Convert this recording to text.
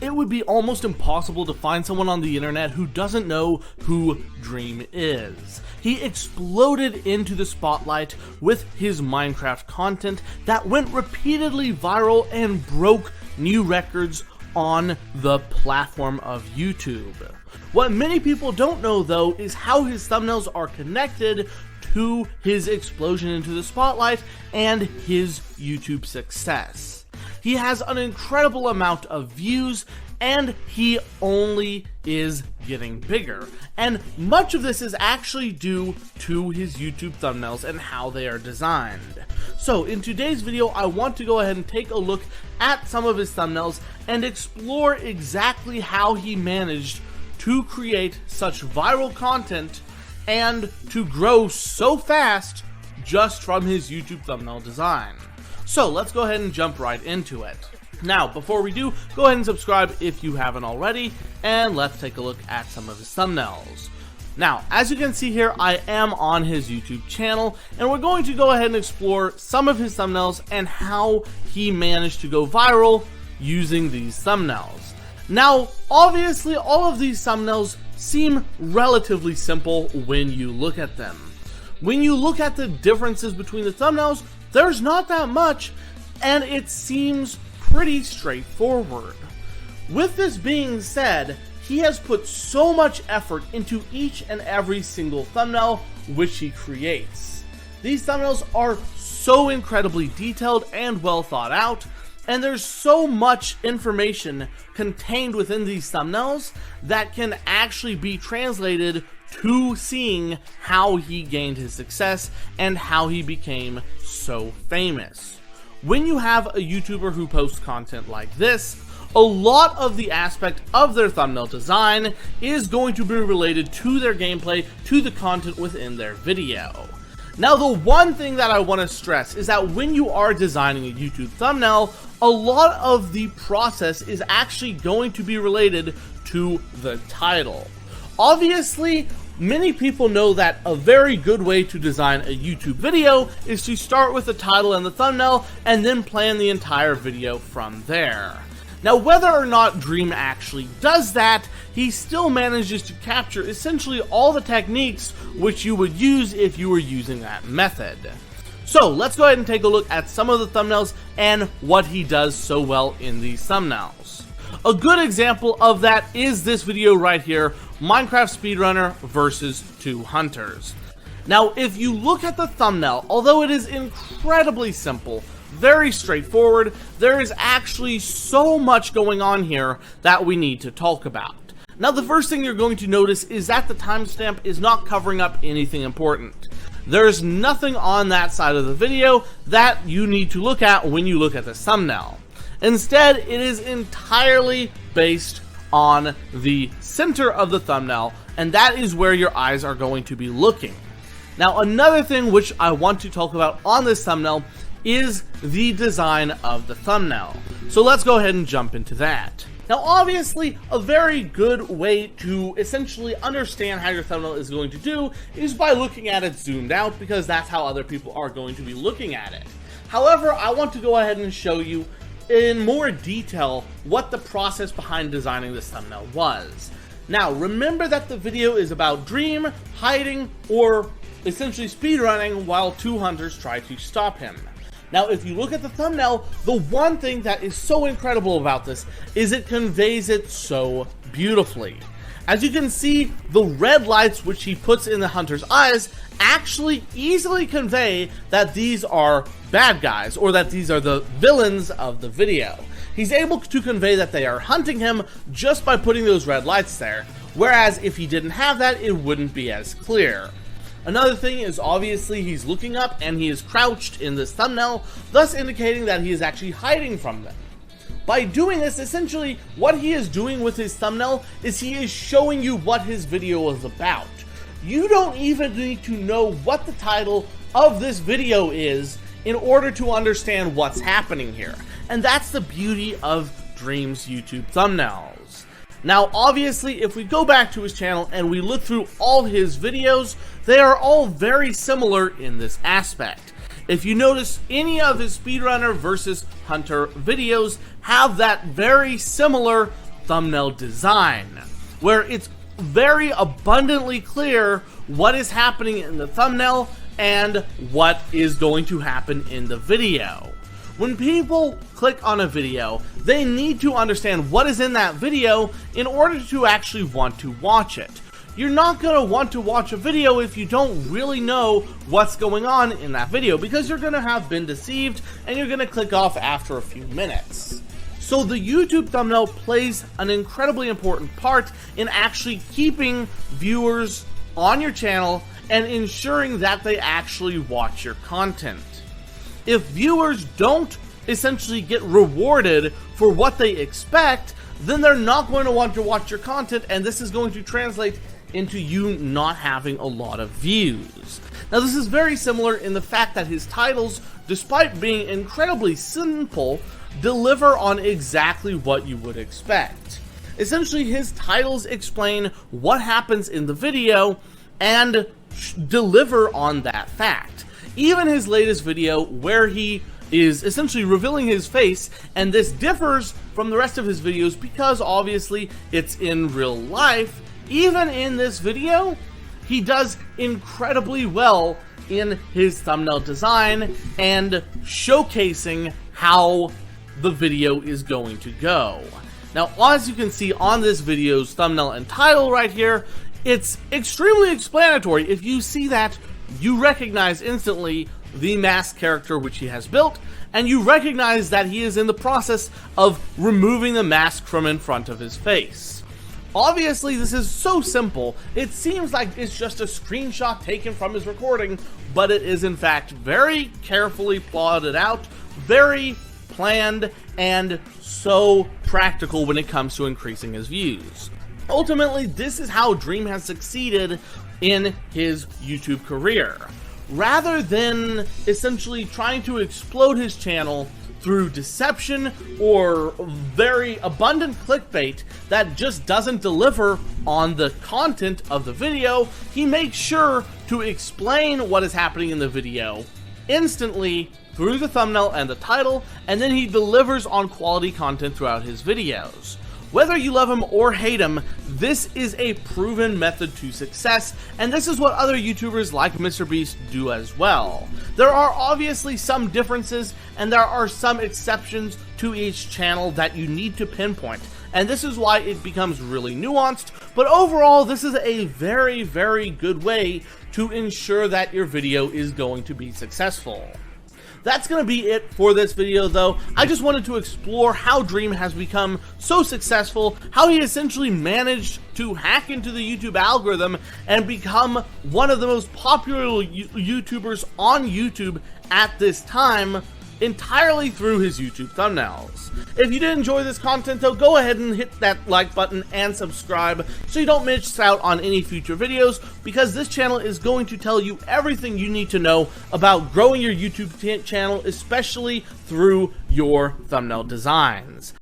it would be almost impossible to find someone on the internet who doesn't know who Dream is. He exploded into the spotlight with his Minecraft content that went repeatedly viral and broke new records on the platform of YouTube. What many people don't know though is how his thumbnails are connected to his explosion into the spotlight and his YouTube success. He has an incredible amount of views and he only is getting bigger. And much of this is actually due to his YouTube thumbnails and how they are designed. So in today's video, I want to go ahead and take a look at some of his thumbnails and explore exactly how he managed to create such viral content and to grow so fast just from his YouTube thumbnail design. So let's go ahead and jump right into it. Now, before we do, go ahead and subscribe if you haven't already, and let's take a look at some of his thumbnails. Now, as you can see here, I am on his YouTube channel, and we're going to go ahead and explore some of his thumbnails and how he managed to go viral using these thumbnails. Now, obviously, all of these thumbnails seem relatively simple when you look at them. When you look at the differences between the thumbnails, there's not that much, and it seems pretty straightforward. With this being said, he has put so much effort into each and every single thumbnail which he creates. These thumbnails are so incredibly detailed and well thought out, and there's so much information contained within these thumbnails that can actually be translated to seeing how he gained his success and how he became so famous. When you have a YouTuber who posts content like this, a lot of the aspect of their thumbnail design is going to be related to their gameplay, to the content within their video. Now, the one thing that I want to stress is that when you are designing a YouTube thumbnail, a lot of the process is actually going to be related to the title. Obviously, many people know that a very good way to design a YouTube video is to start with the title and the thumbnail and then plan the entire video from there. Now, whether or not Dream actually does that, he still manages to capture essentially all the techniques which you would use if you were using that method. So let's go ahead and take a look at some of the thumbnails and what he does so well in these thumbnails. A good example of that is this video right here, Minecraft speedrunner versus two hunters. Now, if you look at the thumbnail, although it is incredibly simple, very straightforward, there is actually so much going on here that we need to talk about. Now, the first thing you're going to notice is that the timestamp is not covering up anything important. There's nothing on that side of the video that you need to look at when you look at the thumbnail. Instead, it is entirely based on the center of the thumbnail, and that is where your eyes are going to be looking. Now, another thing which I want to talk about on this thumbnail is the design of the thumbnail. So let's go ahead and jump into that. Now, obviously, a very good way to essentially understand how your thumbnail is going to do is by looking at it zoomed out, because that's how other people are going to be looking at it. However, I want to go ahead and show you in more detail what the process behind designing this thumbnail was. Now, remember that the video is about Dream hiding or essentially speedrunning while two hunters try to stop him. Now, if you look at the thumbnail, the one thing that is so incredible about this is it conveys it so beautifully. As you can see, the red lights which he puts in the hunter's eyes actually easily convey that these are bad guys, or that these are the villains of the video. He's able to convey that they are hunting him just by putting those red lights there, whereas if he didn't have that, it wouldn't be as clear. Another thing is obviously he's looking up and he is crouched in this thumbnail, thus indicating that he is actually hiding from them. By doing this, essentially what he is doing with his thumbnail is he is showing you what his video is about. You don't even need to know what the title of this video is in order to understand what's happening here. And that's the beauty of Dream's YouTube thumbnails. Now, obviously, if we go back to his channel and we look through all his videos, they are all very similar in this aspect. If you notice, any of his speedrunner versus hunter videos have that very similar thumbnail design, where it's very abundantly clear what is happening in the thumbnail and what is going to happen in the video. When people click on a video, they need to understand what is in that video in order to actually want to watch it. You're not going to want to watch a video if you don't really know what's going on in that video, because you're going to have been deceived and you're going to click off after a few minutes. So the YouTube thumbnail plays an incredibly important part in actually keeping viewers on your channel and ensuring that they actually watch your content. If viewers don't essentially get rewarded for what they expect, then they're not going to want to watch your content, and this is going to translate into you not having a lot of views. Now, this is very similar in the fact that his titles, despite being incredibly simple, deliver on exactly what you would expect. Essentially, his titles explain what happens in the video and deliver on that fact. Even his latest video, where he is essentially revealing his face, and this differs from the rest of his videos because obviously it's in real life. Even in this video, he does incredibly well in his thumbnail design and showcasing how the video is going to go. Now, as you can see on this video's thumbnail and title right here, it's extremely explanatory. If you see that, you recognize instantly the mask character which he has built, and you recognize that he is in the process of removing the mask from in front of his face. Obviously, this is so simple, it seems like it's just a screenshot taken from his recording, but it is in fact very carefully plotted out, very planned, and so practical when it comes to increasing his views. Ultimately, this is how Dream has succeeded in his YouTube career. Rather than essentially trying to explode his channel through deception or very abundant clickbait that just doesn't deliver on the content of the video, he makes sure to explain what is happening in the video instantly through the thumbnail and the title, and then he delivers on quality content throughout his videos. Whether you love him or hate him, this is a proven method to success, and this is what other YouTubers like MrBeast do as well. There are obviously some differences, and there are some exceptions to each channel that you need to pinpoint, and this is why it becomes really nuanced, but overall this is a very, very good way to ensure that your video is going to be successful. That's going to be it for this video, though. I just wanted to explore how Dream has become so successful, how he essentially managed to hack into the YouTube algorithm and become one of the most popular YouTubers on YouTube at this time, entirely through his YouTube thumbnails. If you did enjoy this content, though, go ahead and hit that like button and subscribe so you don't miss out on any future videos, because this channel is going to tell you everything you need to know about growing your YouTube channel, especially through your thumbnail designs.